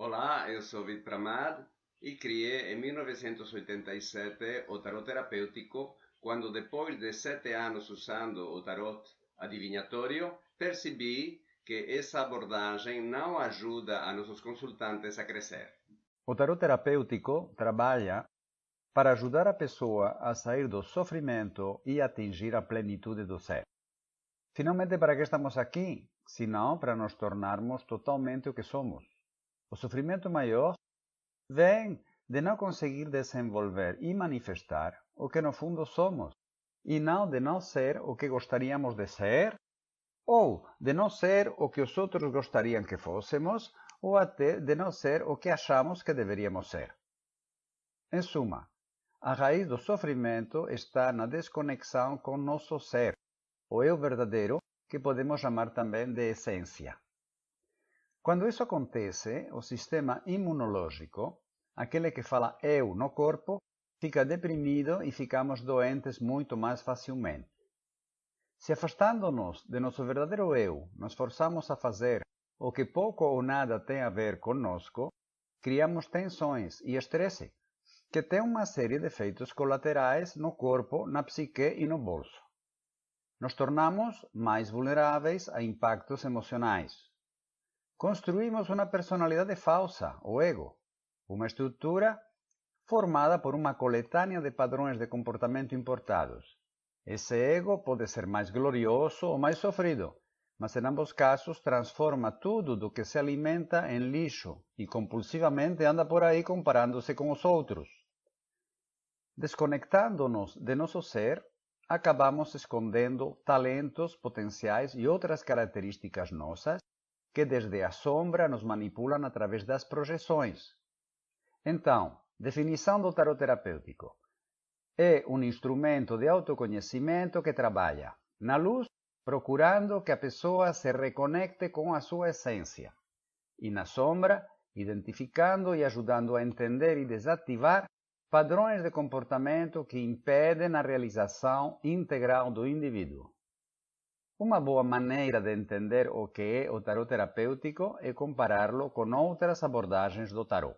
Olá, eu sou Vid Pramad e criei em 1987 o tarot terapêutico quando, depois de 7 anos usando o tarot adivinhatório, percebi que essa abordagem não ajuda a nossos consultantes a crescer. O tarot terapêutico trabalha para ajudar a pessoa a sair do sofrimento e atingir a plenitude do ser. Finalmente, para que estamos aqui? Senão para nos tornarmos totalmente o que somos. O sofrimento maior vem de não conseguir desenvolver e manifestar o que no fundo somos, e não de não ser o que gostaríamos de ser, ou de não ser o que os outros gostariam que fôssemos, ou até de não ser o que achamos que deveríamos ser. Em suma, a raiz do sofrimento está na desconexão com nosso ser, o eu verdadeiro, que podemos chamar também de essência. Quando isso acontece, o sistema imunológico, aquele que fala eu no corpo, fica deprimido e ficamos doentes muito mais facilmente. Se afastando-nos de nosso verdadeiro eu, nos forçamos a fazer o que pouco ou nada tem a ver conosco, criamos tensões e estresse, que tem uma série de efeitos colaterais no corpo, na psique e no bolso. Nos tornamos mais vulneráveis a impactos emocionais. Construímos uma personalidade falsa, o ego, uma estrutura formada por uma coletânea de padrões de comportamento importados. Esse ego pode ser mais glorioso ou mais sofrido, mas em ambos casos transforma tudo do que se alimenta em lixo e compulsivamente anda por aí comparando-se com os outros. Desconectando-nos de nosso ser, acabamos escondendo talentos potenciais e outras características nossas que desde a sombra nos manipulam através das projeções. Então, definição do tarot terapêutico. É um instrumento de autoconhecimento que trabalha na luz, procurando que a pessoa se reconecte com a sua essência, e na sombra, identificando e ajudando a entender e desativar padrões de comportamento que impedem a realização integral do indivíduo. Uma boa maneira de entender o que é o tarot terapêutico é compará-lo com outras abordagens do tarot.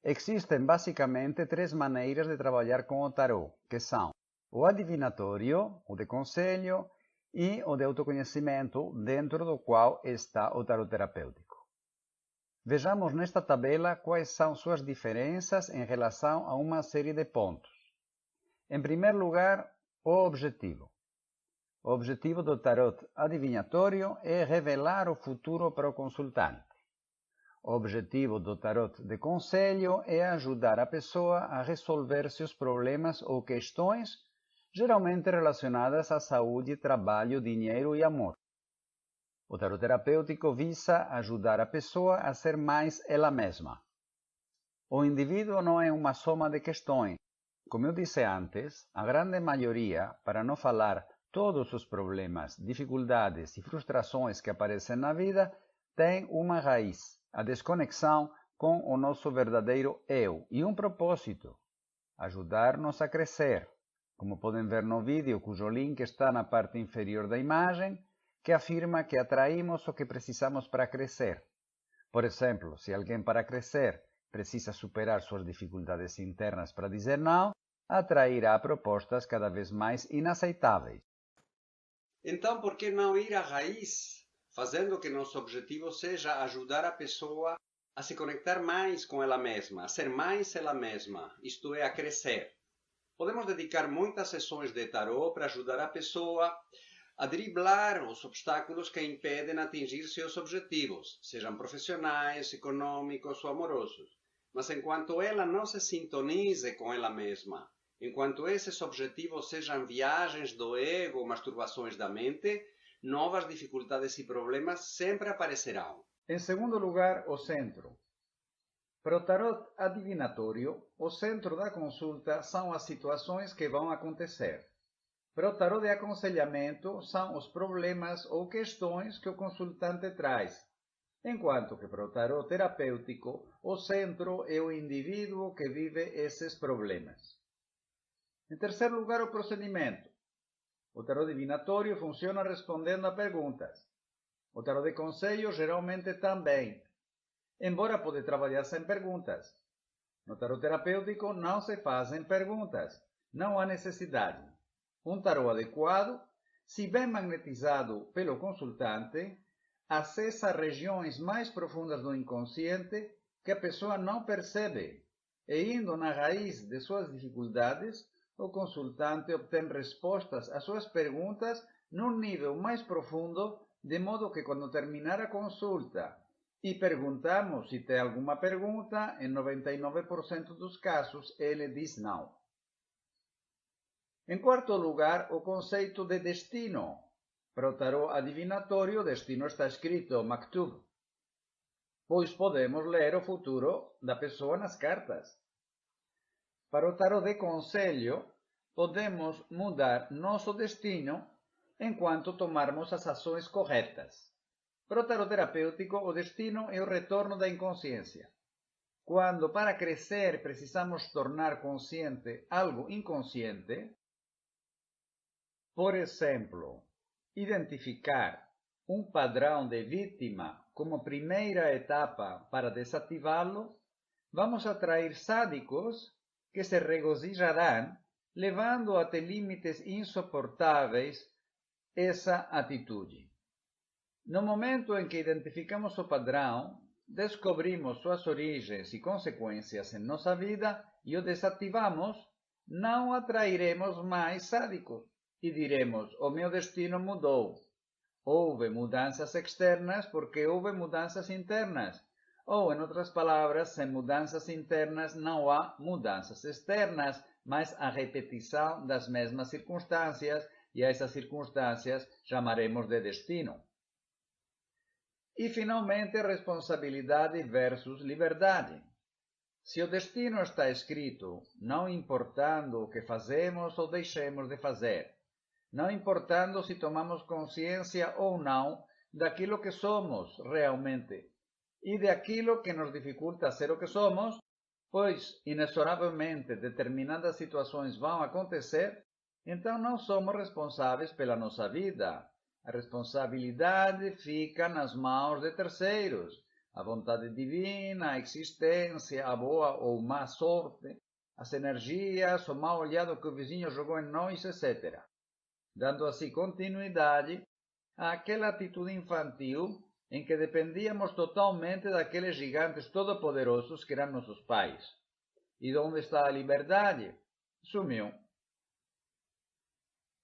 Existem basicamente três maneiras de trabalhar com o tarot, que são o adivinatório, o de conselho e o de autoconhecimento, dentro do qual está o tarot terapêutico. Vejamos nesta tabela quais são suas diferenças em relação a uma série de pontos. Em primeiro lugar, o objetivo. O objetivo do tarot adivinhatório é revelar o futuro para o consultante. O objetivo do tarot de conselho é ajudar a pessoa a resolver seus problemas ou questões, geralmente relacionadas à saúde, trabalho, dinheiro e amor. O tarot terapêutico visa ajudar a pessoa a ser mais ela mesma. O indivíduo não é uma soma de questões. Como eu disse antes, a grande maioria, para não falar todos os problemas, dificuldades e frustrações que aparecem na vida, tem uma raiz, a desconexão com o nosso verdadeiro eu e um propósito: ajudar-nos a crescer. Como podem ver no vídeo, cujo link está na parte inferior da imagem, que afirma que atraímos o que precisamos para crescer. Por exemplo, se alguém para crescer precisa superar suas dificuldades internas para dizer não, atrairá propostas cada vez mais inaceitáveis. Então, por que não ir à raiz, fazendo que nosso objetivo seja ajudar a pessoa a se conectar mais com ela mesma, a ser mais ela mesma, isto é, a crescer? Podemos dedicar muitas sessões de tarô para ajudar a pessoa a driblar os obstáculos que impedem atingir seus objetivos, sejam profissionais, econômicos ou amorosos. Mas enquanto ela não se sintonize com ela mesma, enquanto esses objetivos sejam viagens do ego ou masturbações da mente, novas dificuldades e problemas sempre aparecerão. Em segundo lugar, o centro. Para o tarot adivinatório, o centro da consulta são as situações que vão acontecer. Para o tarot de aconselhamento, são os problemas ou questões que o consultante traz, enquanto que para o tarot terapêutico, o centro é o indivíduo que vive esses problemas. Em terceiro lugar, o procedimento. O tarot divinatório funciona respondendo a perguntas. O tarot de conselho geralmente também. embora pode trabalhar sem perguntas. No tarot terapêutico não se fazem perguntas, não há necessidade. Um tarot adequado, se bem magnetizado pelo consultante, acessa regiões mais profundas do inconsciente que a pessoa não percebe, e indo na raiz de suas dificuldades, o consultante obtém respostas às suas perguntas num nível mais profundo, de modo que quando terminar a consulta e perguntamos se tem alguma pergunta, em 99% dos casos ele diz não. Em quarto lugar, o conceito de destino. Para o tarot adivinatório, o destino está escrito Maktub, pois podemos ler o futuro da pessoa nas cartas. Para o tarot de conselho, podemos mudar nosso destino enquanto tomarmos as ações corretas. Para o tarot terapêutico, o destino é o retorno da inconsciência. Quando, para crescer, precisamos tornar consciente algo inconsciente, por exemplo, identificar um padrão de vítima como primeira etapa para desativá-lo, vamos atrair sádicos que se regozijarão, levando até limites insuportáveis essa atitude. No momento em que identificamos o padrão, descobrimos suas origens e consequências em nossa vida e o desativamos, não atrairemos mais sádicos e diremos: o meu destino mudou. Houve mudanças externas porque houve mudanças internas. Ou, em outras palavras, sem mudanças internas não há mudanças externas, mas a repetição das mesmas circunstâncias, e a essas circunstâncias chamaremos de destino. E, finalmente, responsabilidade versus liberdade. Se o destino está escrito, não importando o que fazemos ou deixemos de fazer, não importando se tomamos consciência ou não daquilo que somos realmente e daquilo que nos dificulta ser o que somos, pois, inexoravelmente, determinadas situações vão acontecer, então não somos responsáveis pela nossa vida. A responsabilidade fica nas mãos de terceiros. A vontade divina, a existência, a boa ou má sorte, as energias, o mau olhado que o vizinho jogou em nós, etc. Dando assim continuidade àquela atitude infantil em que dependíamos totalmente daqueles gigantes todo-poderosos que eram nossos pais. E onde está a liberdade? Sumiu.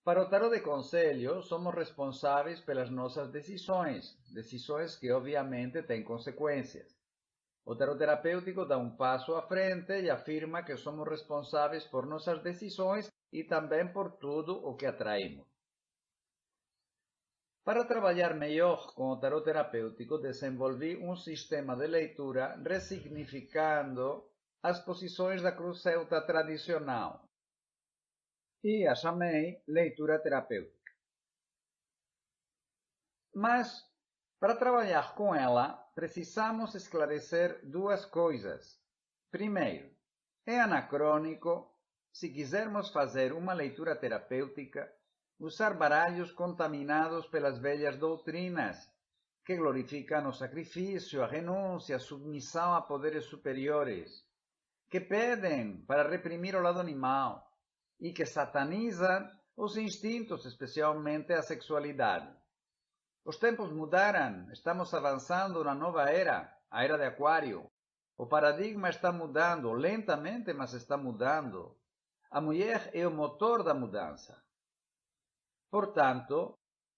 Para o tarot de conselho, somos responsáveis pelas nossas decisões que obviamente têm consequências. O tarot terapêutico dá um passo à frente e afirma que somos responsáveis por nossas decisões e também por tudo o que atraímos. Para trabalhar melhor com o tarot terapêutico, desenvolvi um sistema de leitura ressignificando as posições da cruz celta tradicional e a chamei leitura terapêutica. Mas, para trabalhar com ela, precisamos esclarecer duas coisas. Primeiro, é anacrônico, se quisermos fazer uma leitura terapêutica, usar baralhos contaminados pelas velhas doutrinas, que glorificam o sacrifício, a renúncia, a submissão a poderes superiores, que pedem para reprimir o lado animal e que satanizam os instintos, especialmente a sexualidade. Os tempos mudaram, estamos avançando na nova era, a era de Aquário. O paradigma está mudando, lentamente, mas está mudando. A mulher é o motor da mudança. Portanto,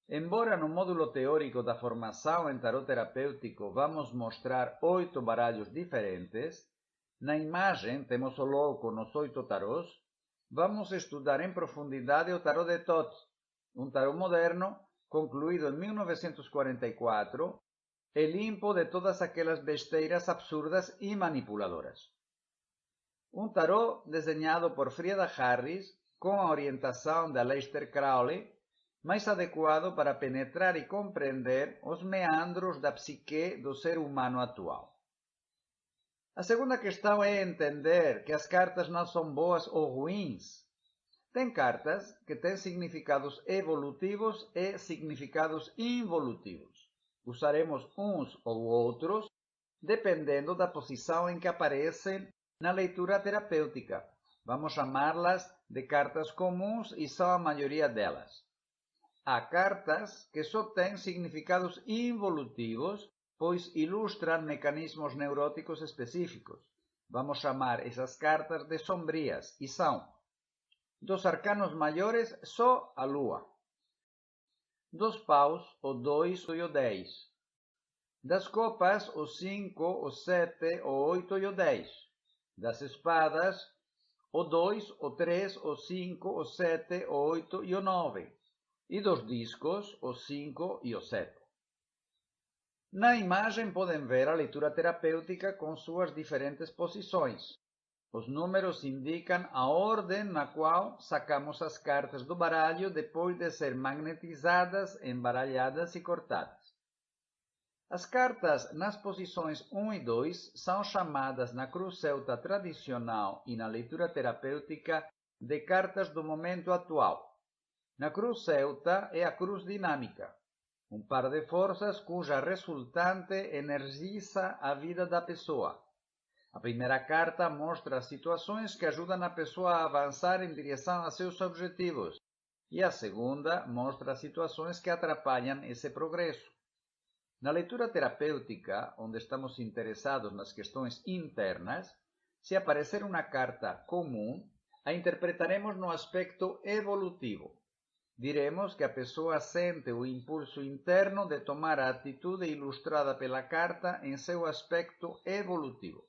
embora no módulo teórico da formação em tarot terapêutico vamos mostrar 8 baralhos diferentes, na imagem temos o louco nos 8 tarôs, vamos estudar em profundidade o tarot de Thoth, um tarot moderno concluído em 1944 e limpo de todas aquelas besteiras absurdas e manipuladoras. Um tarot desenhado por Frieda Harris com a orientação de Aleister Crowley, mais adequado para penetrar e compreender os meandros da psique do ser humano atual. A segunda questão é entender que as cartas não são boas ou ruins. Tem cartas que têm significados evolutivos e significados involutivos. Usaremos uns ou outros dependendo da posição em que aparecem na leitura terapêutica. Vamos chamá-las de cartas comuns e são a maioria delas. Há cartas que só têm significados involutivos, pois ilustram mecanismos neuróticos específicos. Vamos chamar essas cartas de sombrias e são: dos arcanos maiores, só a Lua. Dos paus, o 2 e o 10. Das copas, o 5, o 7, o 8 e o 10. Das espadas, o 2, o 3, o 5, o 7, o 8 e o 9. E dos discos, o 5 e o 7. Na imagem podem ver a leitura terapêutica com suas diferentes posições. Os números indicam a ordem na qual sacamos as cartas do baralho depois de ser magnetizadas, embaralhadas e cortadas. As cartas nas posições 1 e 2 são chamadas na cruz celta tradicional e na leitura terapêutica de cartas do momento atual. Na cruz celta é a cruz dinâmica, um par de forças cuja resultante energiza a vida da pessoa. A primeira carta mostra situações que ajudam a pessoa a avançar em direção a seus objetivos, e a segunda mostra situações que atrapalham esse progresso. Na leitura terapêutica, onde estamos interessados nas questões internas, se aparecer uma carta comum, a interpretaremos no aspecto evolutivo. Diremos que a pessoa sente o impulso interno de tomar a atitude ilustrada pela carta em seu aspecto evolutivo.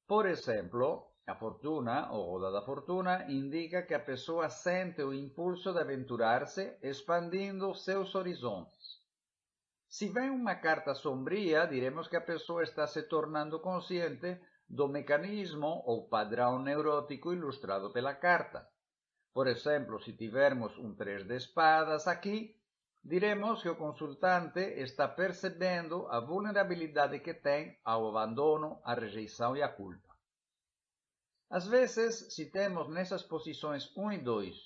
Por exemplo, a fortuna, ou roda da fortuna, indica que a pessoa sente o impulso de aventurar-se, expandindo seus horizontes. Se vem uma carta sombria, diremos que a pessoa está se tornando consciente do mecanismo ou padrão neurótico ilustrado pela carta. Por exemplo, se tivermos um 3 de espadas aqui, diremos que o consultante está percebendo a vulnerabilidade que tem ao abandono, à rejeição e à culpa. Às vezes, se temos nessas posições 1 e 2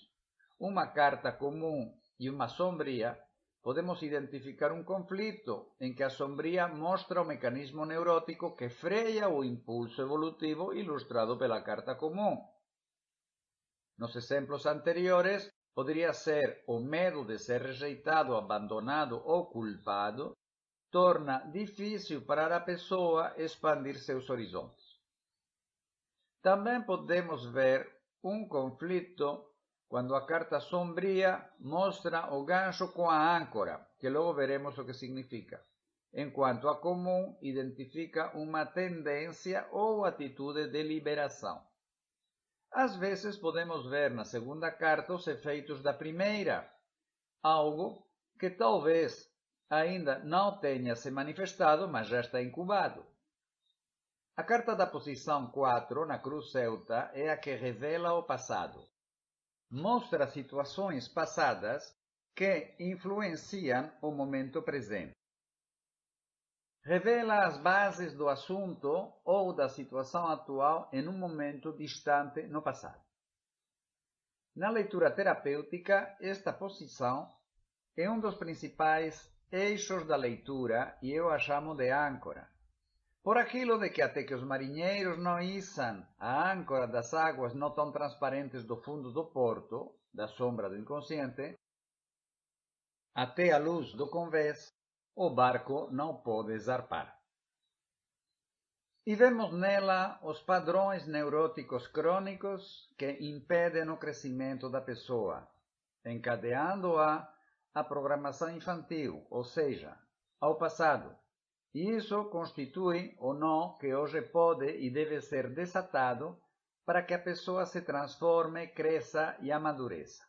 uma carta comum e uma sombria, podemos identificar um conflito em que a sombria mostra o mecanismo neurótico que freia o impulso evolutivo ilustrado pela carta comum. Nos exemplos anteriores, poderia ser o medo de ser rejeitado, abandonado ou culpado, torna difícil para a pessoa expandir seus horizontes. Também podemos ver um conflito quando a carta sombria mostra o gancho com a âncora, que logo veremos o que significa, enquanto a comum identifica uma tendência ou atitude de liberação. Às vezes podemos ver na segunda carta os efeitos da primeira, algo que talvez ainda não tenha se manifestado, mas já está incubado. A carta da posição 4 na cruz celta é a que revela o passado. Mostra situações passadas que influenciam o momento presente. Revela as bases do assunto ou da situação atual em um momento distante no passado. Na leitura terapêutica, esta posição é um dos principais eixos da leitura e eu a chamo de âncora. Por aquilo de que até que os marinheiros não içam a âncora das águas não tão transparentes do fundo do porto, da sombra do inconsciente, até a luz do convés, o barco não pode zarpar. E vemos nela os padrões neuróticos crônicos que impedem o crescimento da pessoa, encadeando-a à programação infantil, ou seja, ao passado. E isso constitui o nó que hoje pode e deve ser desatado para que a pessoa se transforme, cresça e amadureça.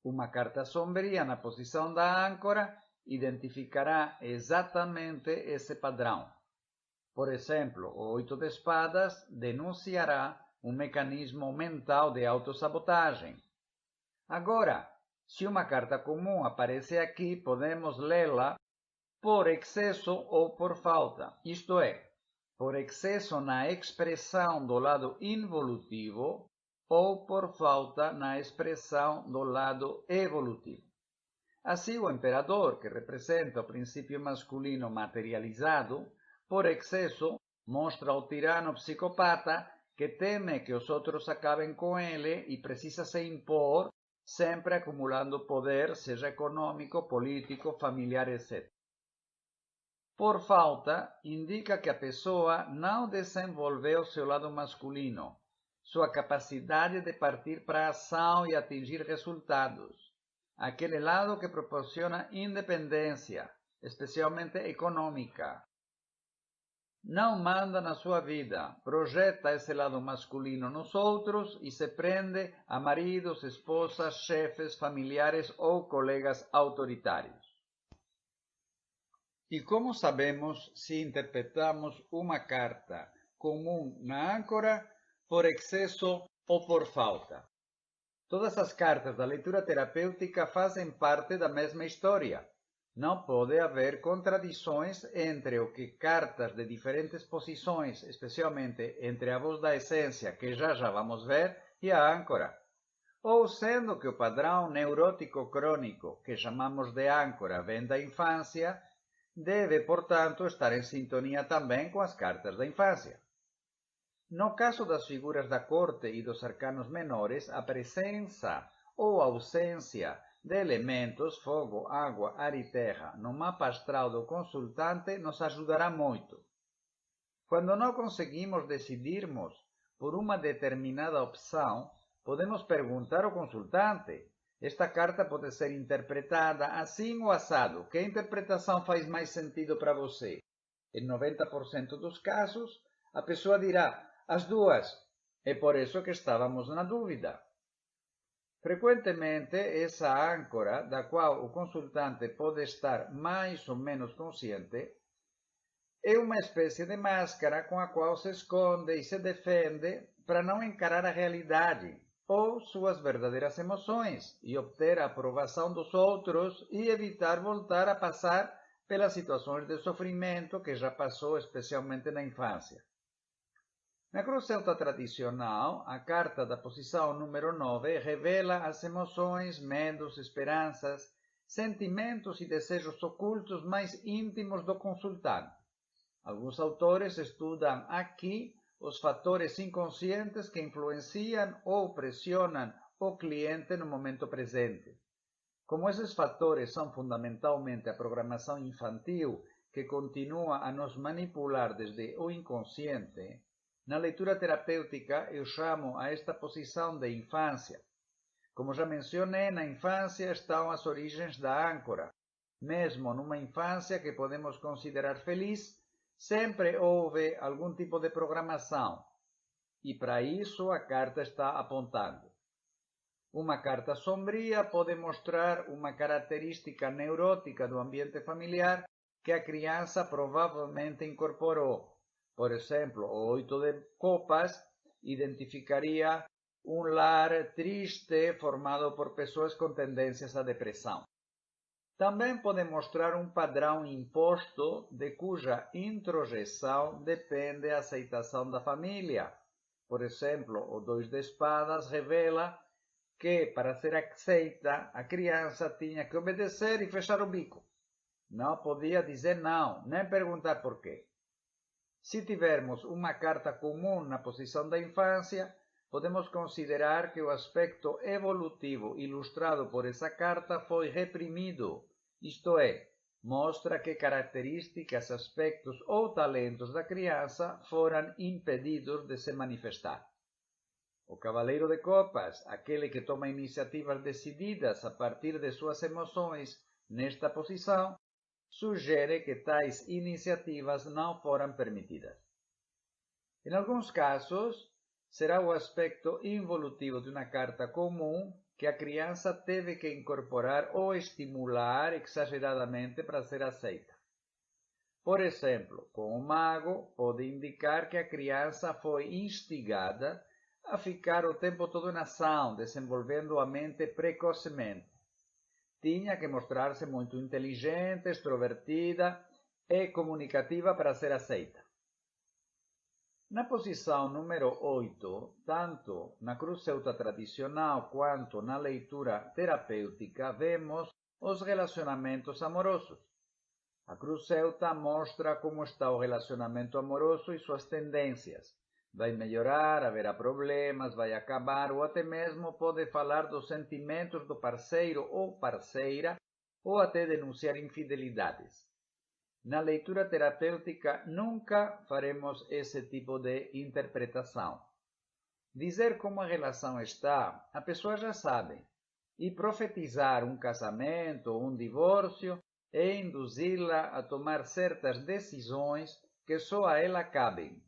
Uma carta sombria na posição da âncora identificará exatamente esse padrão. Por exemplo, o 8 de espadas denunciará um mecanismo mental de autossabotagem. Agora, se uma carta comum aparece aqui, podemos lê-la por excesso ou por falta, isto é, por excesso na expressão do lado involutivo ou por falta na expressão do lado evolutivo. Assim, o imperador, que representa o princípio masculino materializado, Por exceso, mostra o tirano psicopata que teme que os outros acabem com ele e precisa se impor, sempre acumulando poder, seja econômico, político, familiar, etc. Por falta, indica que a pessoa não desenvolveu seu lado masculino, sua capacidade de partir para a ação e atingir resultados, aquele lado que proporciona independência, especialmente econômica. Não manda na sua vida, projeta esse lado masculino nos outros e se prende a maridos, esposas, chefes, familiares ou colegas autoritários. E como sabemos se interpretamos uma carta comum na âncora por excesso ou por falta? Todas as cartas da leitura terapêutica fazem parte da mesma história. Não pode haver contradições entre o que cartas de diferentes posições, especialmente entre a voz da essência, que já vamos ver, e a âncora. Ou sendo que o padrão neurótico crônico, que chamamos de âncora, vem da infância, deve, portanto, estar em sintonia também com as cartas da infância. No caso das figuras da corte e dos arcanos menores, a presença ou ausência de elementos fogo, água, ar e terra no mapa astral do consultante nos ajudará muito. Quando não conseguimos decidirmos por uma determinada opção, podemos perguntar ao consultante: esta carta pode ser interpretada assim ou assado. Que interpretação faz mais sentido para você? Em 90% dos casos, a pessoa dirá: as duas. É por isso que estávamos na dúvida. Frequentemente, essa âncora, da qual o consultante pode estar mais ou menos consciente, é uma espécie de máscara com a qual se esconde e se defende para não encarar a realidade ou suas verdadeiras emoções e obter a aprovação dos outros e evitar voltar a passar pelas situações de sofrimento que já passou, especialmente na infância. Na cruz celta tradicional, a carta da posição número 9 revela as emoções, medos, esperanças, sentimentos e desejos ocultos mais íntimos do consultante. Alguns autores estudam aqui os fatores inconscientes que influenciam ou pressionam o cliente no momento presente. Como esses fatores são fundamentalmente a programação infantil que continua a nos manipular desde o inconsciente, na leitura terapêutica eu chamo a esta posição de infância. Como já mencionei, na infância estão as origens da âncora. Mesmo numa infância que podemos considerar feliz, sempre houve algum tipo de programação. E para isso a carta está apontando. Uma carta sombria pode mostrar uma característica neurótica do ambiente familiar que a criança provavelmente incorporou. Por exemplo, o 8 de copas identificaria um lar triste formado por pessoas com tendências à depressão. Também pode mostrar um padrão imposto de cuja introjeção depende a aceitação da família. Por exemplo, o 2 de espadas revela que, para ser aceita, a criança tinha que obedecer e fechar o bico. Não podia dizer não, nem perguntar por quê. Se tivermos uma carta comum na posição da infância, podemos considerar que o aspecto evolutivo ilustrado por essa carta foi reprimido, isto é, mostra que características, aspectos ou talentos da criança foram impedidos de se manifestar. O cavaleiro de copas, aquele que toma iniciativas decididas a partir de suas emoções nesta posição, sugere que tais iniciativas não foram permitidas. Em alguns casos, será o aspecto involutivo de uma carta comum que a criança teve que incorporar ou estimular exageradamente para ser aceita. Por exemplo, com o mago, pode indicar que a criança foi instigada a ficar o tempo todo em ação, desenvolvendo a mente precocemente. Tinha que mostrar-se muito inteligente, extrovertida e comunicativa para ser aceita. Na posição número 8, tanto na cruz celta tradicional quanto na leitura terapêutica, vemos os relacionamentos amorosos. A Cruz Celta mostra como está o relacionamento amoroso e suas tendências. Vai melhorar, haverá problemas, vai acabar ou até mesmo pode falar dos sentimentos do parceiro ou parceira ou até denunciar infidelidades. Na leitura terapêutica nunca faremos esse tipo de interpretação. Dizer como a relação está, a pessoa já sabe. E profetizar um casamento ou um divórcio é induzi-la a tomar certas decisões que só a ela cabem.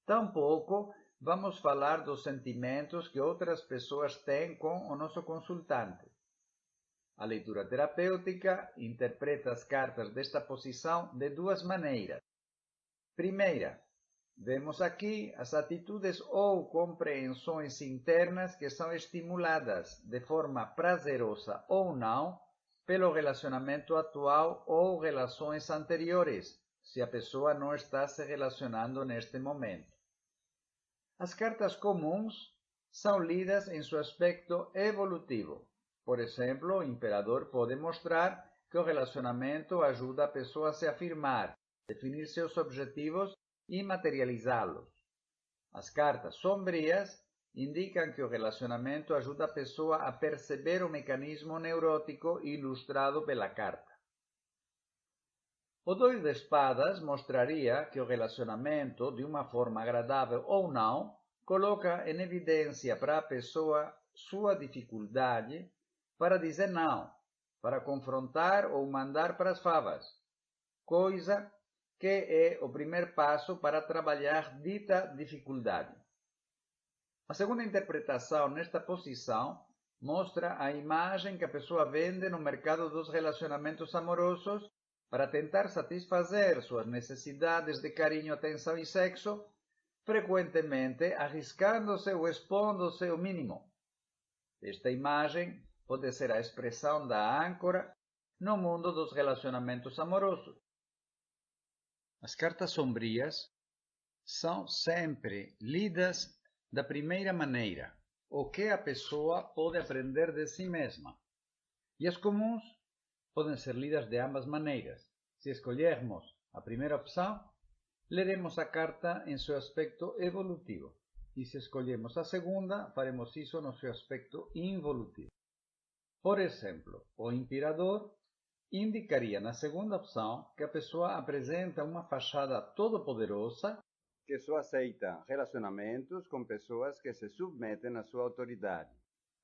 Tampouco vamos falar dos sentimentos que outras pessoas têm com o nosso consultante. A leitura terapêutica interpreta as cartas desta posição de duas maneiras. Primeira, vemos aqui as atitudes ou compreensões internas que são estimuladas de forma prazerosa ou não pelo relacionamento atual ou relações anteriores, se a pessoa não está se relacionando neste momento. As cartas comuns são lidas em seu aspecto evolutivo. Por exemplo, o imperador pode mostrar que o relacionamento ajuda a pessoa a se afirmar, definir seus objetivos e materializá-los. As cartas sombrias indicam que o relacionamento ajuda a pessoa a perceber o mecanismo neurótico ilustrado pela carta. O 2 de espadas mostraria que o relacionamento, de uma forma agradável ou não, coloca em evidência para a pessoa sua dificuldade para dizer não, para confrontar ou mandar para as favas, coisa que é o primeiro passo para trabalhar dita dificuldade. A segunda interpretação nesta posição mostra a imagem que a pessoa vende no mercado dos relacionamentos amorosos para tentar satisfazer suas necessidades de carinho, atenção e sexo, frequentemente arriscando-se ou expondo-se ao mínimo. Esta imagem pode ser a expressão da âncora no mundo dos relacionamentos amorosos. As cartas sombrias são sempre lidas da primeira maneira, o que a pessoa pode aprender de si mesma. E as comuns podem ser lidas de ambas maneiras. Se escolhermos a primeira opção, leremos a carta em seu aspecto evolutivo. E se escolhermos a segunda, faremos isso no seu aspecto involutivo. Por exemplo, o imperador indicaria na segunda opção que a pessoa apresenta uma fachada todo-poderosa que só aceita relacionamentos com pessoas que se submetem à sua autoridade.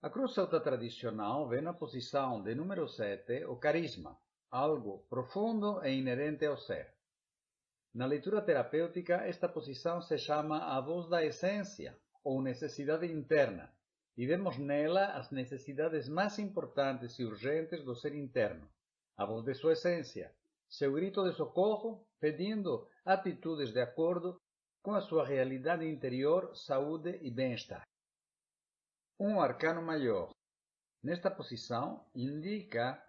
A Cruz Celta tradicional vê na posição de número 7 o carisma, algo profundo e inerente ao ser. Na leitura terapêutica, esta posição se chama a voz da essência, ou necessidade interna, e vemos nela as necessidades mais importantes e urgentes do ser interno, a voz de sua essência, seu grito de socorro, pedindo atitudes de acordo com a sua realidade interior, saúde e bem-estar. Um arcano maior, nesta posição, indica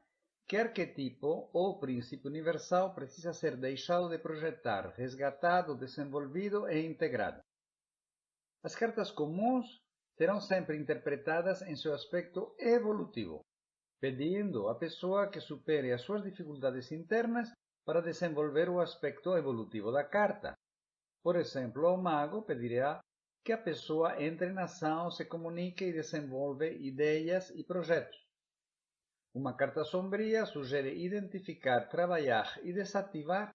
que arquetipo ou princípio universal precisa ser deixado de projetar, resgatado, desenvolvido e integrado. As cartas comuns serão sempre interpretadas em seu aspecto evolutivo, pedindo à pessoa que supere as suas dificuldades internas para desenvolver o aspecto evolutivo da carta. Por exemplo, o mago pedirá que a pessoa entre em ação, se comunique e desenvolva ideias e projetos. Uma carta sombria sugere identificar, trabalhar e desativar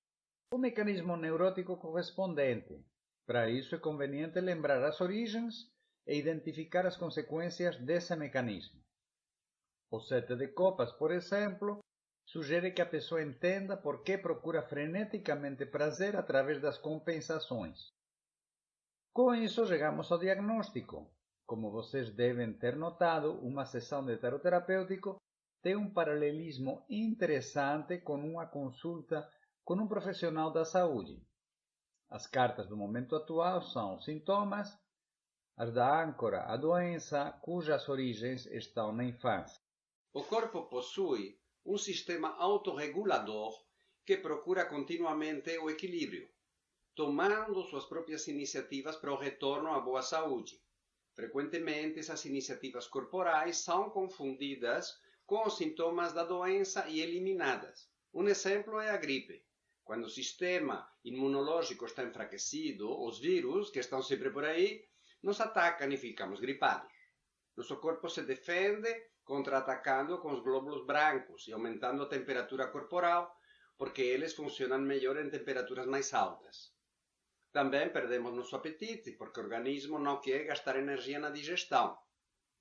o mecanismo neurótico correspondente. Para isso é conveniente lembrar as origens e identificar as consequências desse mecanismo. O 7 de copas, por exemplo, sugere que a pessoa entenda por que procura freneticamente prazer através das compensações. Com isso, chegamos ao diagnóstico. Como vocês devem ter notado, uma sessão de tarot terapêutico tem um paralelismo interessante com uma consulta com um profissional da saúde. As cartas do momento atual são os sintomas, as da âncora, a doença, cujas origens estão na infância. O corpo possui um sistema autorregulador que procura continuamente o equilíbrio, tomando suas próprias iniciativas para o retorno à boa saúde. Frequentemente, essas iniciativas corporais são confundidas com os sintomas da doença e eliminadas. Um exemplo é a gripe. Quando o sistema imunológico está enfraquecido, os vírus, que estão sempre por aí, nos atacam e ficamos gripados. Nosso corpo se defende contra-atacando com os glóbulos brancos e aumentando a temperatura corporal, porque eles funcionam melhor em temperaturas mais altas. Também perdemos nosso apetite, porque o organismo não quer gastar energia na digestão.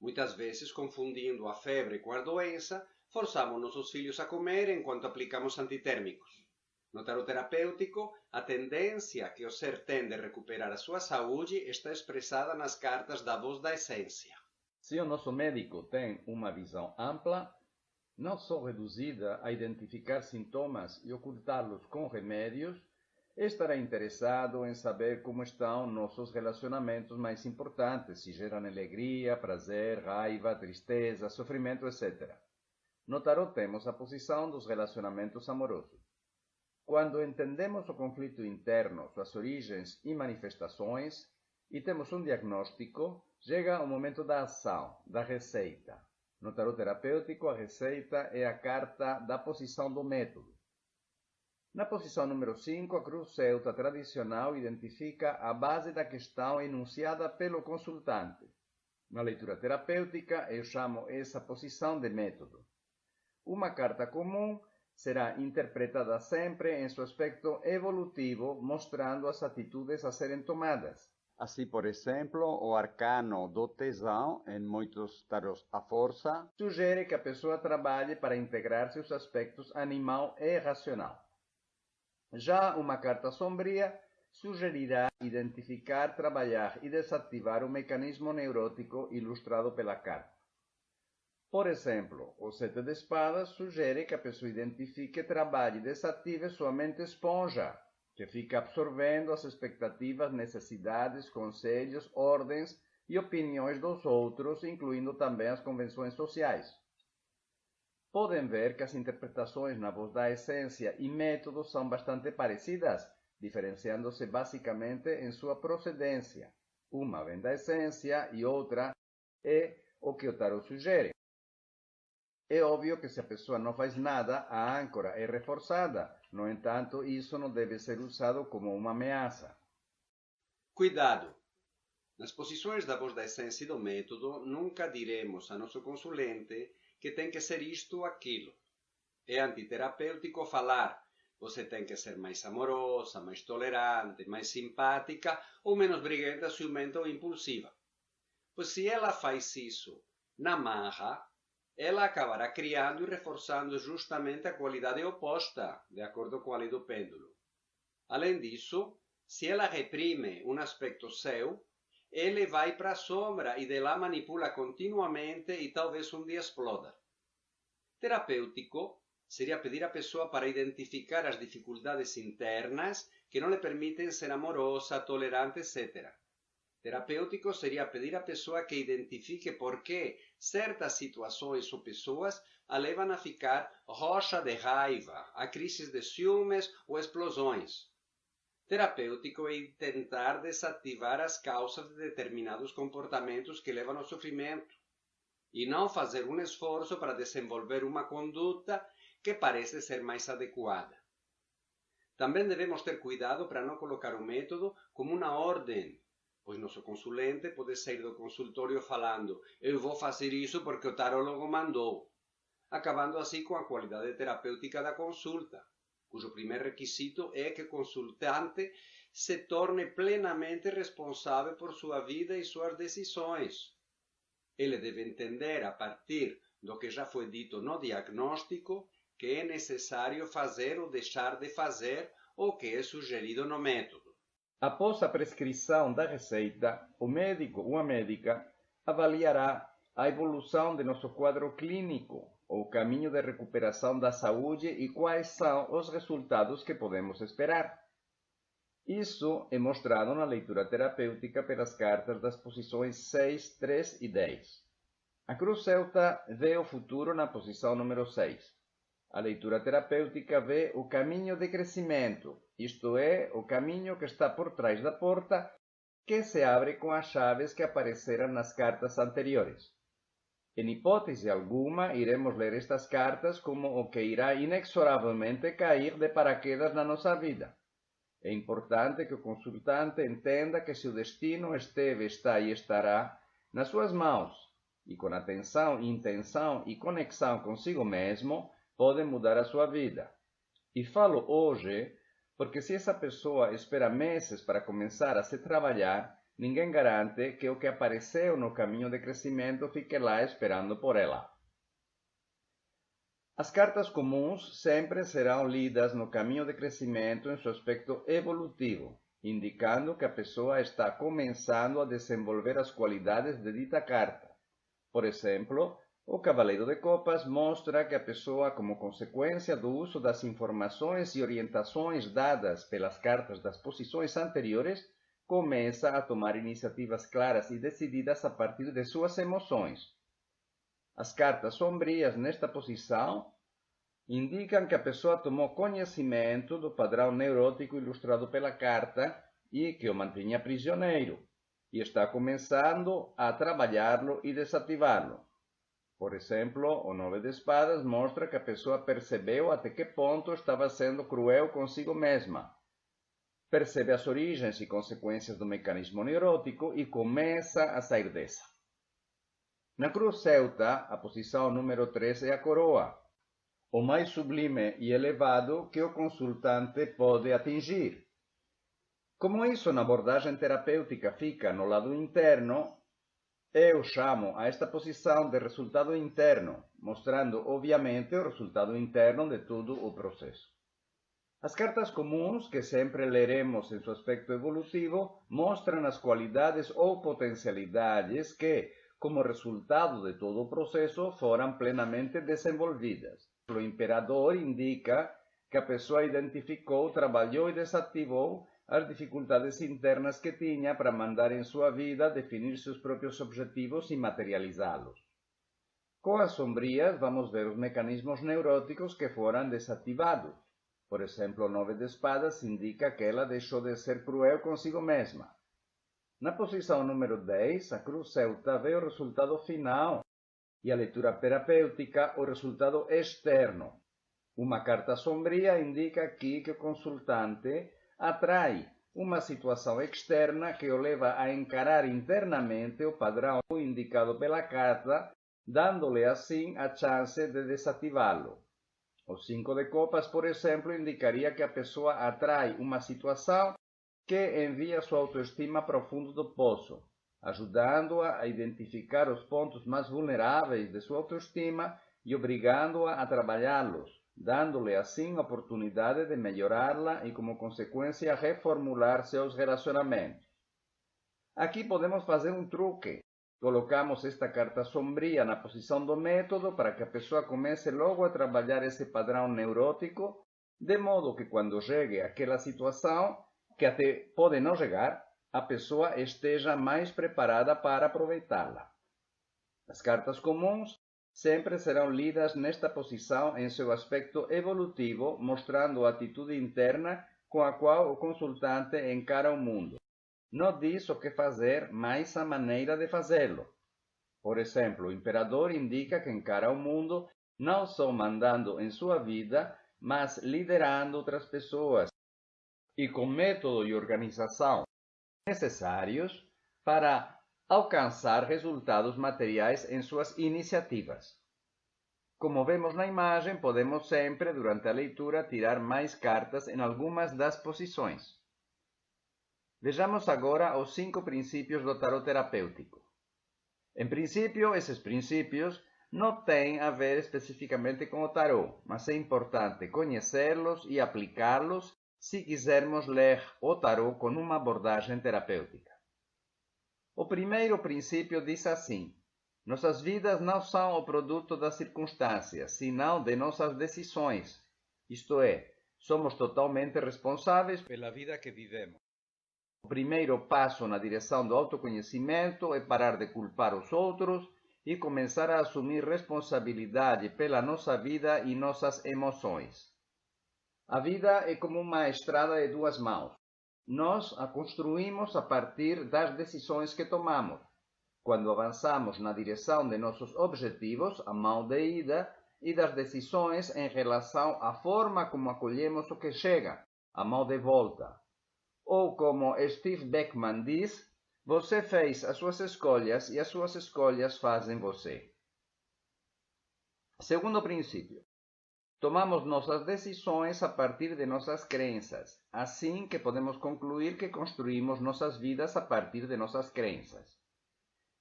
Muitas vezes, confundindo a febre com a doença, forçamos nossos filhos a comer enquanto aplicamos antitérmicos. No tarot terapêutico, a tendência que o ser tem de recuperar a sua saúde está expressada nas cartas da voz da essência. Se o nosso médico tem uma visão ampla, não só reduzida a identificar sintomas e ocultá-los com remédios, estará interessado em saber como estão nossos relacionamentos mais importantes, se geram alegria, prazer, raiva, tristeza, sofrimento, etc. No tarot temos a posição dos relacionamentos amorosos. Quando entendemos o conflito interno, suas origens e manifestações, e temos um diagnóstico, chega o momento da ação, da receita. No tarot terapêutico, a receita é a carta da posição do método. Na posição número 5, a cruz celta tradicional identifica a base da questão enunciada pelo consultante. Na leitura terapêutica, eu chamo essa posição de método. Uma carta comum será interpretada sempre em seu aspecto evolutivo, mostrando as atitudes a serem tomadas. Assim, por exemplo, o arcano do tesão, em muitos tarots a força, sugere que a pessoa trabalhe para integrar seus aspectos animal e racional. Já uma carta sombria sugerirá identificar, trabalhar e desativar o mecanismo neurótico ilustrado pela carta. Por exemplo, o 7 de espadas sugere que a pessoa identifique, trabalhe e desative sua mente esponja, que fica absorvendo as expectativas, necessidades, conselhos, ordens e opiniões dos outros, incluindo também as convenções sociais. Podem ver que as interpretações na voz da essência e método são bastante parecidas, diferenciando-se basicamente em sua procedência. Uma vem da essência e outra é o que o tarot sugere. É óbvio que se a pessoa não faz nada, a âncora é reforçada. No entanto, isso não deve ser usado como uma ameaça. Cuidado! Nas posições da voz da essência e do método, nunca diremos a nosso consulente que tem que ser isto ou aquilo. É antiterapêutico falar: você tem que ser mais amorosa, mais tolerante, mais simpática ou menos briguenta, ciumenta ou impulsiva. Pois se ela faz isso na marra, ela acabará criando e reforçando justamente a qualidade oposta, de acordo com a lei do pêndulo. Além disso, se ela reprime um aspecto seu, ele vai para a sombra e de lá manipula continuamente e talvez um dia exploda. Terapêutico seria pedir à pessoa para identificar as dificuldades internas que não lhe permitem ser amorosa, tolerante, etc. Terapêutico seria pedir à pessoa que identifique por que certas situações ou pessoas a levam a ficar roxa de raiva, a crises de ciúmes ou explosões. Terapêutico é tentar desativar as causas de determinados comportamentos que levam ao sofrimento e não fazer um esforço para desenvolver uma conduta que parece ser mais adequada. Também devemos ter cuidado para não colocar o método como uma ordem, pois nosso consulente pode sair do consultório falando: eu vou fazer isso porque o tarólogo mandou, acabando assim com a qualidade terapêutica da consulta, cujo primeiro requisito é que o consultante se torne plenamente responsável por sua vida e suas decisões. Ele deve entender, a partir do que já foi dito no diagnóstico, que é necessário fazer ou deixar de fazer o que é sugerido no método. Após a prescrição da receita, o médico ou a médica avaliará a evolução de nosso quadro clínico, o caminho de recuperação da saúde e quais são os resultados que podemos esperar. Isso é mostrado na leitura terapêutica pelas cartas das posições 6, 3 e 10. A cruz celta vê o futuro na posição número 6. A leitura terapêutica vê o caminho de crescimento, isto é, o caminho que está por trás da porta, que se abre com as chaves que apareceram nas cartas anteriores. Em hipótese alguma, iremos ler estas cartas como o que irá inexoravelmente cair de paraquedas na nossa vida. É importante que o consultante entenda que seu destino esteve, está e estará nas suas mãos, e com atenção, intenção e conexão consigo mesmo, pode mudar a sua vida. E falo hoje porque se essa pessoa espera meses para começar a se trabalhar, ninguém garante que o que apareceu no caminho de crescimento fique lá esperando por ela. As cartas comuns sempre serão lidas no caminho de crescimento em seu aspecto evolutivo, indicando que a pessoa está começando a desenvolver as qualidades de dita carta. Por exemplo, o Cavaleiro de Copas mostra que a pessoa, como consequência do uso das informações e orientações dadas pelas cartas das posições anteriores, começa a tomar iniciativas claras e decididas a partir de suas emoções. As cartas sombrias nesta posição indicam que a pessoa tomou conhecimento do padrão neurótico ilustrado pela carta e que o mantinha prisioneiro, e está começando a trabalhá-lo e desativá-lo. Por exemplo, o 9 de espadas mostra que a pessoa percebeu até que ponto estava sendo cruel consigo mesma. Percebe as origens e consequências do mecanismo neurótico e começa a sair dessa. Na cruz celta, a posição número 3 é a coroa, o mais sublime e elevado que o consultante pode atingir. Como isso na abordagem terapêutica fica no lado interno, eu chamo a esta posição de resultado interno, mostrando obviamente o resultado interno de todo o processo. As cartas comuns, que sempre leremos em seu aspecto evolutivo, mostram as qualidades ou potencialidades que, como resultado de todo o processo, foram plenamente desenvolvidas. O imperador indica que a pessoa identificou, trabalhou e desativou as dificuldades internas que tinha para mandar em sua vida, definir seus próprios objetivos e materializá-los. Com as sombrias, vamos ver os mecanismos neuróticos que foram desativados. Por exemplo, o 9 de espadas indica que ela deixou de ser cruel consigo mesma. Na posição número 10, a cruz celta vê o resultado final e a leitura terapêutica o resultado externo. Uma carta sombria indica aqui que o consultante atrai uma situação externa que o leva a encarar internamente o padrão indicado pela carta, dando-lhe assim a chance de desativá-lo. O 5 de copas, por exemplo, indicaria que a pessoa atrai uma situação que envia sua autoestima para o fundo do poço, ajudando-a a identificar os pontos mais vulneráveis de sua autoestima e obrigando-a a trabalhá-los, dando-lhe assim a oportunidade de melhorá-la e, como consequência, reformular seus relacionamentos. Aqui podemos fazer um truque. Colocamos esta carta sombria na posição do método para que a pessoa comece logo a trabalhar esse padrão neurótico, de modo que quando chegue àquela situação, que até pode não chegar, a pessoa esteja mais preparada para aproveitá-la. As cartas comuns sempre serão lidas nesta posição em seu aspecto evolutivo, mostrando a atitude interna com a qual o consultante encara o mundo. Não diz o que fazer, mas a maneira de fazê-lo. Por exemplo, o imperador indica que encara o mundo não só mandando em sua vida, mas liderando outras pessoas e com método e organização necessários para alcançar resultados materiais em suas iniciativas. Como vemos na imagem, podemos sempre, durante a leitura, tirar mais cartas em algumas das posições. Vejamos agora os 5 princípios do tarot terapêutico. Em princípio, esses princípios não têm a ver especificamente com o tarot, mas é importante conhecê-los e aplicá-los se quisermos ler o tarot com uma abordagem terapêutica. O primeiro princípio diz assim: nossas vidas não são o produto das circunstâncias, senão de nossas decisões. Isto é, somos totalmente responsáveis pela vida que vivemos. O primeiro passo na direção do autoconhecimento é parar de culpar os outros e começar a assumir responsabilidade pela nossa vida e nossas emoções. A vida é como uma estrada de 2 mãos. Nós a construímos a partir das decisões que tomamos. quando avançamos na direção de nossos objetivos, a mão de ida, e das decisões em relação à forma como acolhemos o que chega, a mão de volta. Ou como Steve Beckman diz, você fez as suas escolhas e as suas escolhas fazem você. Segundo princípio, tomamos nossas decisões a partir de nossas crenças, assim que podemos concluir que construímos nossas vidas a partir de nossas crenças.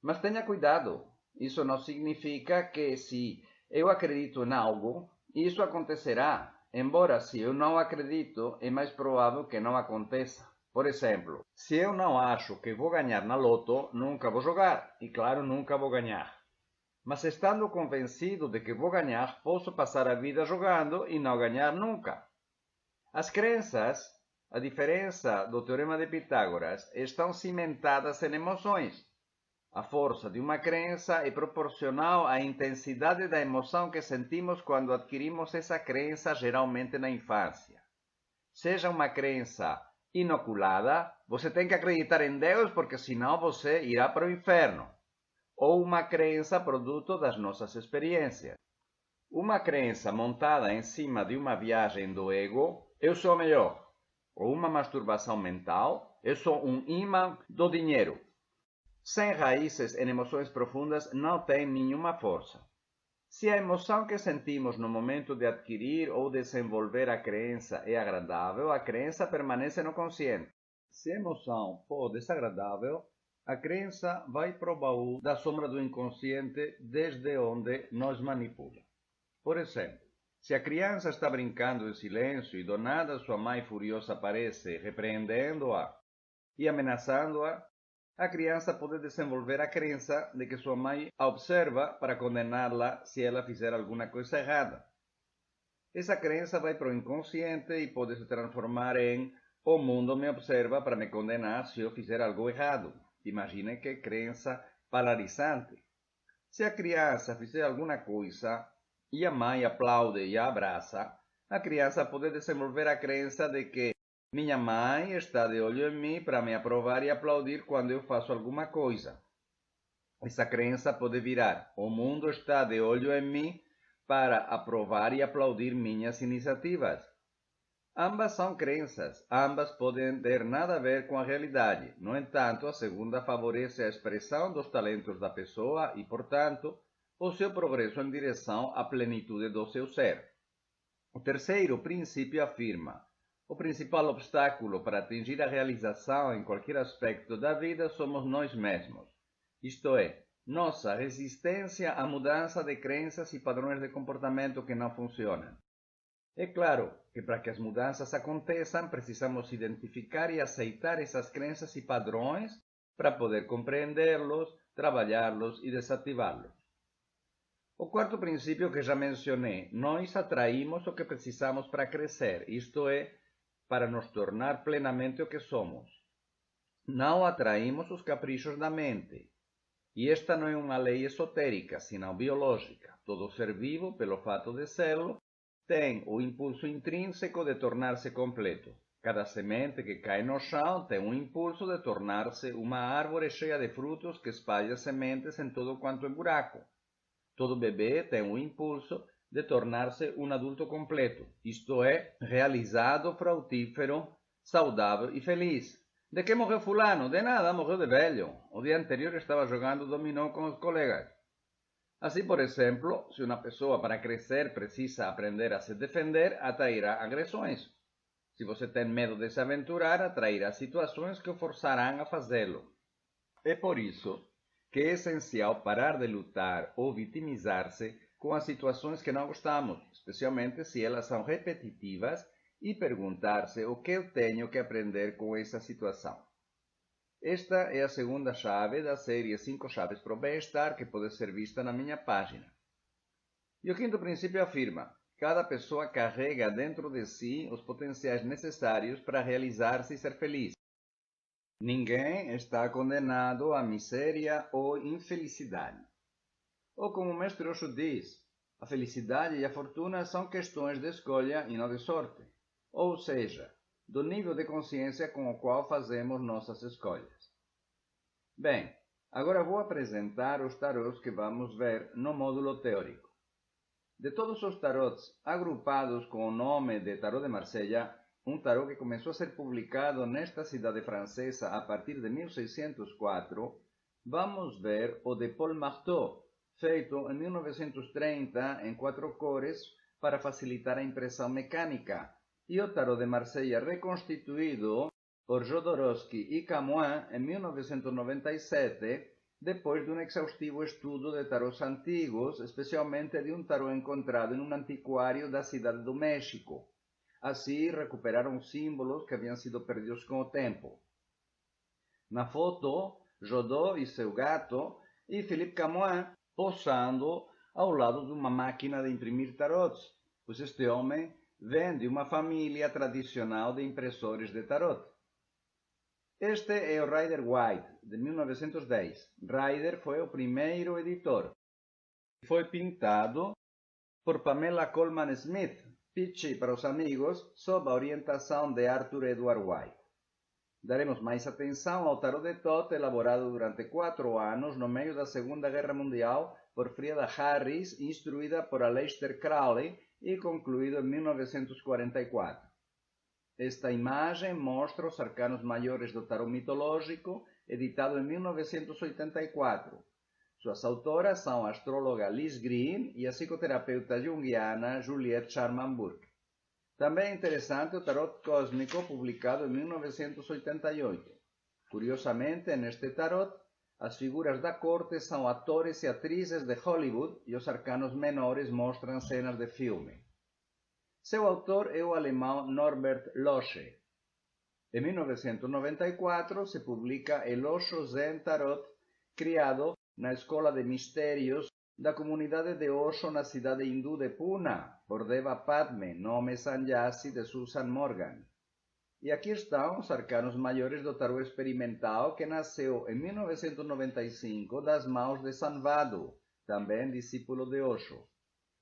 Mas tenha cuidado, isso não significa que se eu acredito em algo, isso acontecerá, embora se eu não acredito, é mais provável que não aconteça. Por exemplo, se eu não acho que vou ganhar na loto, nunca vou jogar, e claro, nunca vou ganhar. Mas estando convencido de que vou ganhar, posso passar a vida jogando e não ganhar nunca. As crenças, a diferença do Teorema de Pitágoras, estão cimentadas em emoções. A força de uma crença é proporcional à intensidade da emoção que sentimos quando adquirimos essa crença, geralmente na infância. Seja uma crença inoculada, você tem que acreditar em Deus porque senão você irá para o inferno. Ou uma crença produto das nossas experiências. Uma crença montada em cima de uma viagem do ego, eu sou melhor. Ou uma masturbação mental, eu sou um imã do dinheiro. Sem raízes em emoções profundas, não tem nenhuma força. Se a emoção que sentimos no momento de adquirir ou desenvolver a crença é agradável, a crença permanece no consciente. Se a emoção for desagradável, a crença vai para o baú da sombra do inconsciente, desde onde nos manipula. Por exemplo, se a criança está brincando em silêncio e do nada sua mãe furiosa aparece, repreendendo-a e ameaçando-a, a criança pode desenvolver a crença de que sua mãe a observa para condená-la se ela fizer alguma coisa errada. Essa crença vai para o inconsciente e pode se transformar em o mundo me observa para me condenar se eu fizer algo errado. Imagine que crença polarizante. Se a criança fizer alguma coisa e a mãe aplaude e a abraça, a criança pode desenvolver a crença de que minha mãe está de olho em mim para me aprovar e aplaudir quando eu faço alguma coisa. Essa crença pode virar: o mundo está de olho em mim para aprovar e aplaudir minhas iniciativas. Ambas são crenças, ambas podem ter nada a ver com a realidade. No entanto, a segunda favorece a expressão dos talentos da pessoa e, portanto, o seu progresso em direção à plenitude do seu ser. O terceiro princípio afirma: o principal obstáculo para atingir a realização em qualquer aspecto da vida somos nós mesmos, isto é, nossa resistência à mudança de crenças e padrões de comportamento que não funcionam. É claro que para que as mudanças aconteçam, precisamos identificar e aceitar essas crenças e padrões para poder compreendê-los, trabalhá-los e desativá-los. O quarto princípio que já mencionei: nós atraímos o que precisamos para crescer, isto é, para nos tornar plenamente o que somos. Não atraímos os caprichos da mente. E esta não é uma lei esotérica, senão biológica. Todo ser vivo, pelo fato de serlo, tem o impulso intrínseco de tornar-se completo. Cada semente que cai no chão tem um impulso de tornar-se uma árvore cheia de frutos que espalha sementes em todo quanto é buraco. Todo bebê tem o impulso de tornar-se um adulto completo, isto é, realizado, frutífero, saudável e feliz. De que morreu fulano? De nada, morreu de velho. O dia anterior estava jogando dominó com os colegas. Assim, por exemplo, se uma pessoa para crescer precisa aprender a se defender, atrairá agressões. Se você tem medo de se aventurar, atrairá situações que o forçarão a fazê-lo. É por isso que é essencial parar de lutar ou vitimizar-se com as situações que não gostamos, especialmente se elas são repetitivas, e perguntar-se o que eu tenho que aprender com essa situação. Esta é a segunda chave da série 5 chaves para o bem-estar que pode ser vista na minha página. E o quinto princípio afirma: cada pessoa carrega dentro de si os potenciais necessários para realizar-se e ser feliz. Ninguém está condenado à miséria ou infelicidade. Ou como o mestre Osho diz, a felicidade e a fortuna são questões de escolha e não de sorte. Ou seja, do nível de consciência com o qual fazemos nossas escolhas. Bem, Agora vou apresentar os tarôs que vamos ver no módulo teórico. De todos os tarots agrupados com o nome de Tarot de Marsella, um tarot que começou a ser publicado nesta cidade francesa a partir de 1604, vamos ver o de Paul Marteau, feito em 1930 em 4 cores para facilitar a impressão mecânica, e o Tarot de Marsella reconstituído por Jodorowsky e Camoin em 1997, depois de um exaustivo estudo de tarots antigos, especialmente de um tarot encontrado em um antiquário da cidade do México. Assim, recuperaram símbolos que haviam sido perdidos com o tempo. Na foto, Jodot e seu gato, e Philippe Camoin posando ao lado de uma máquina de imprimir tarots, pois este homem vem de uma família tradicional de impressores de tarot. Este é o Rider White, de 1910. Rider foi o primeiro editor. Foi pintado por Pamela Colman Smith, Pitchy para os amigos, sob a orientação de Arthur Edward White. Daremos mais atenção ao Tarot de Thoth, elaborado durante 4 anos, no meio da Segunda Guerra Mundial, por Frieda Harris, instruída por Aleister Crowley, e concluído em 1944. Esta imagem mostra os arcanos maiores do tarot mitológico, editado em 1984. Suas autoras são a astróloga Liz Green e a psicoterapeuta junguiana Juliette Charman-Burke. Também é interessante o tarot cósmico, publicado em 1988. Curiosamente, neste tarot, as figuras da corte são atores e atrizes de Hollywood e os arcanos menores mostram cenas de filme. Seu autor é o alemão Norbert Loesche. Em 1994 se publica El Osho Zen Tarot, criado na Escola de Mistérios da comunidade de Osho na cidade hindu de Pune, por Deva Padme, nome Sannyasi de Susan Morgan. E aqui estão os arcanos maiores do tarot experimental, que nasceu em 1995 das mãos de Sanvadu, também discípulo de Osho.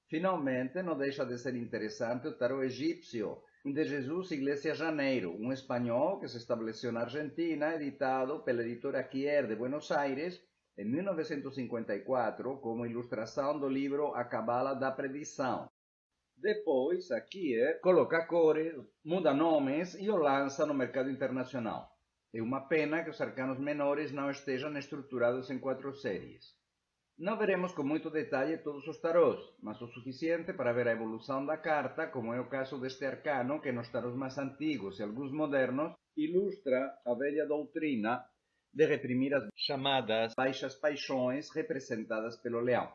Finalmente, não deixa de ser interessante o tarot egípcio, de Jesus Iglesias Janeiro, um espanhol que se estabeleceu na Argentina, editado pela editora Kier de Buenos Aires, em 1954, como ilustração do livro A Cabala da Predição. Depois, a Kier coloca cores, muda nomes e o lança no mercado internacional. É uma pena que os arcanos menores não estejam estruturados em 4 séries. Não veremos com muito detalhe todos os tarôs, mas o suficiente para ver a evolução da carta, como é o caso deste arcano, que nos tarôs mais antigos e alguns modernos, ilustra a velha doutrina de reprimir as chamadas baixas paixões representadas pelo leão.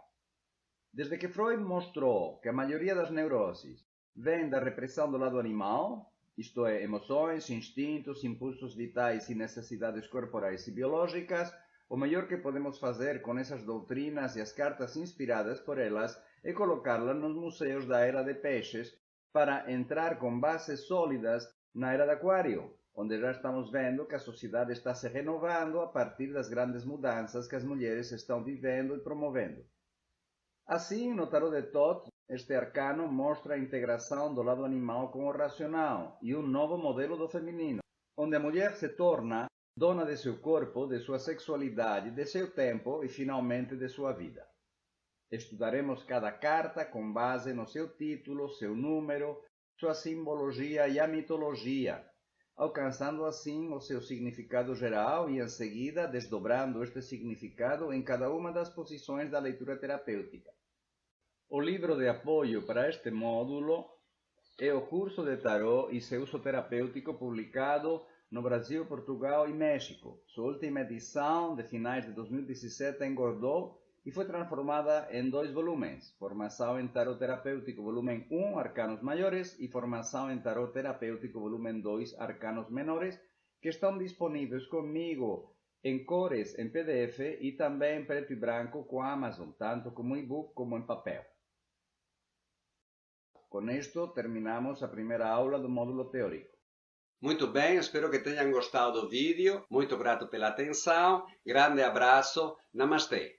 Desde que Freud mostrou que a maioria das neuroses vem da repressão do lado animal, isto é, emoções, instintos, impulsos vitais e necessidades corporais e biológicas, o melhor que podemos fazer com essas doutrinas e as cartas inspiradas por elas é colocá-las nos museus da Era de Peixes para entrar com bases sólidas na Era de Aquário, onde já estamos vendo que a sociedade está se renovando a partir das grandes mudanças que as mulheres estão vivendo e promovendo. Assim, no Tarot de Thoth, este arcano mostra a integração do lado animal com o racional e um novo modelo do feminino, onde a mulher se torna dona de seu corpo, de sua sexualidade, de seu tempo e, finalmente, de sua vida. Estudaremos cada carta com base no seu título, seu número, sua simbologia e a mitologia, alcançando assim o seu significado geral e, em seguida, desdobrando este significado em cada uma das posições da leitura terapêutica. O livro de apoio para este módulo é o Curso de Tarot e seu uso terapêutico, publicado no Brasil, Portugal e México. Sua última edição, de finais de 2017, engordou e foi transformada em 2 volumes, Formação em Tarot Terapêutico, volume 1, Arcanos Maiores, e Formação em Tarot Terapêutico, volume 2, Arcanos Menores, que estão disponíveis comigo em cores em PDF e também em preto e branco com a Amazon, tanto como e-book como em papel. Com isto, terminamos a primeira aula do módulo teórico. Muito bem, espero que tenham gostado do vídeo. Muito grato pela atenção. Grande abraço. Namastê.